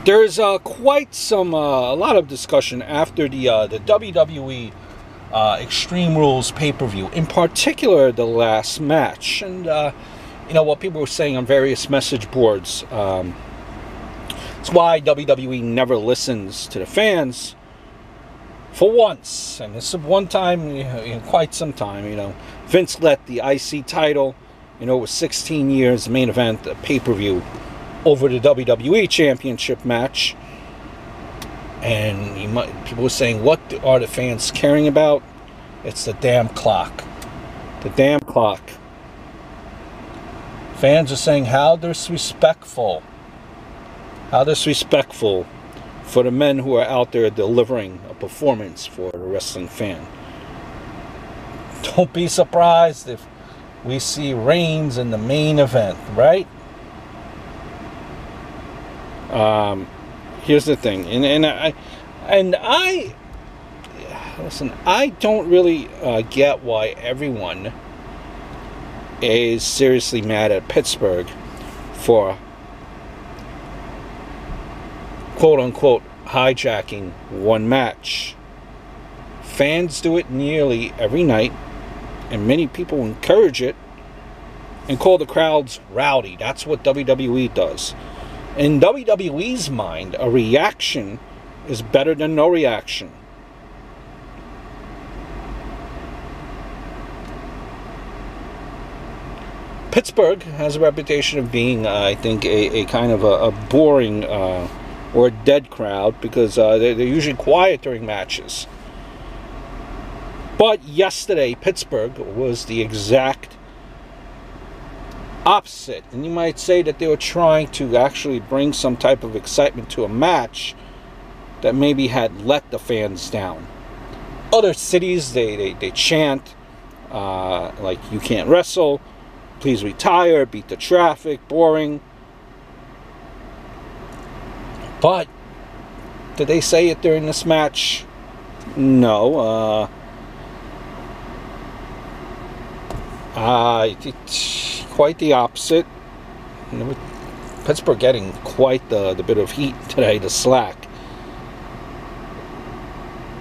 There's quite some a lot of discussion after the WWE Extreme Rules pay-per-view, in particular the last match, and you know what people were saying on various message boards. It's why WWE never listens to the fans. For once, and this is one time in quite some time, you know, Vince let the IC title, you know, it was 16 years main event, a pay-per-view, over the WWE Championship match. And people were saying, what are the fans caring about? It's the damn clock. The damn clock. Fans are saying, how disrespectful. How disrespectful for the men who are out there delivering a performance for the wrestling fan. Don't be surprised if we see Reigns in the main event, right? Here's the thing, and I listen. I don't really get why everyone is seriously mad at Pittsburgh for quote unquote hijacking one match. Fans do it nearly every night, and many people encourage it and call the crowds rowdy. That's what WWE does. In WWE's mind, a reaction is better than no reaction. Pittsburgh has a reputation of being, I think, a kind of a boring or a dead crowd, because they're usually quiet during matches. But yesterday, Pittsburgh was the exact opposite, and you might say that they were trying to actually bring some type of excitement to a match that maybe had let the fans down. Other cities, they chant like, you can't wrestle, please retire, beat the traffic, boring. But did they say it during this match? No. It's quite the opposite. Pittsburgh getting quite the bit of heat today, the slack.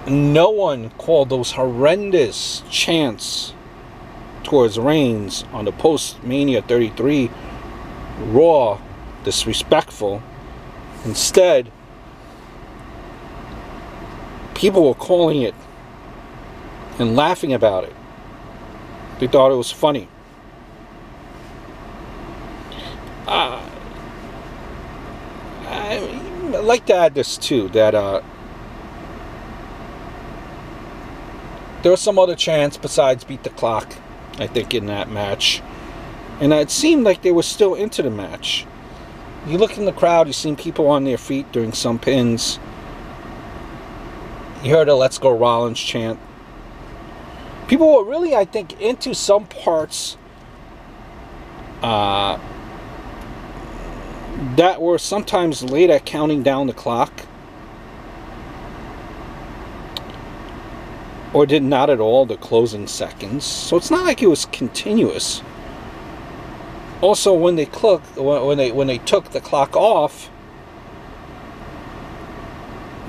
No one called those horrendous chants towards Reigns on the post-Mania 33 Raw disrespectful. Instead, people were calling it and laughing about it. They thought it was funny. I'd like to add this too, that there were some other chants besides beat the clock, I think, in that match. And it seemed like they were still into the match. You look in the crowd, you see people on their feet doing some pins. You heard a "Let's Go Rollins" chant. People were really, I think, into some parts that were sometimes late at counting down the clock, or did not at all the closing seconds. So it's not like it was continuous. Also, when they took the clock off,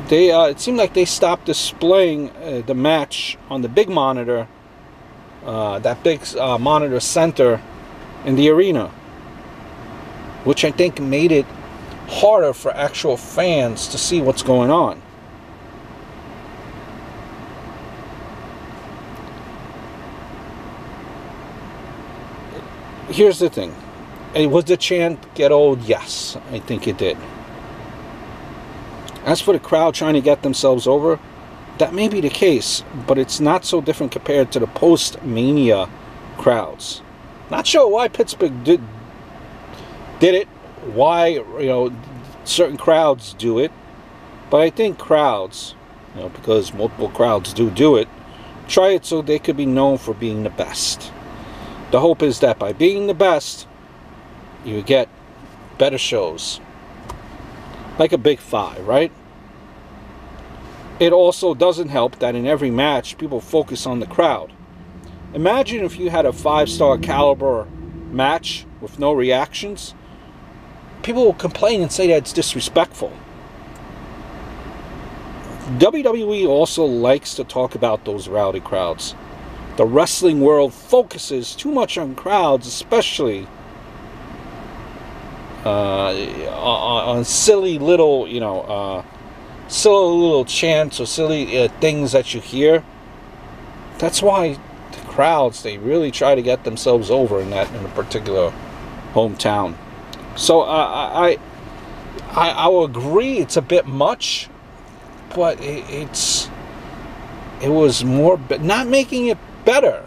it seemed like they stopped displaying the match on the big monitor, that big monitor center in the arena, which I think made it harder for actual fans to see what's going on. Here's the thing. Was the chant get old? Yes, I think it did. As for the crowd trying to get themselves over, that may be the case, but it's not so different compared to the post-Mania crowds. Not sure why Pittsburgh did it, why, you know, certain crowds do it, but I think crowds, you know, because multiple crowds do it, try it so they could be known for being the best. The hope is that by being the best, you get better shows. Like a Big Five, right? It also doesn't help that in every match, people focus on the crowd. Imagine if you had a 5-star caliber match with no reactions. People will complain and say that it's disrespectful. WWE also likes to talk about those rowdy crowds. The wrestling world focuses too much on crowds, especially on silly little, silly little chants or silly things that you hear. That's why the crowds, they really try to get themselves over in a particular hometown. So I will agree it's a bit much, but it was more, but not making it better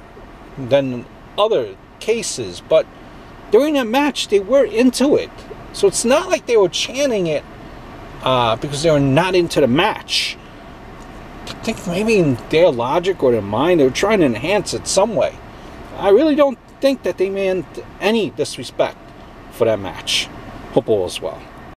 than other cases. But during that match, they were into it, so it's not like they were chanting it because they were not into the match. I think maybe in their logic or their mind, they were trying to enhance it some way. I really don't think that they meant any disrespect for that match. Hope all is well.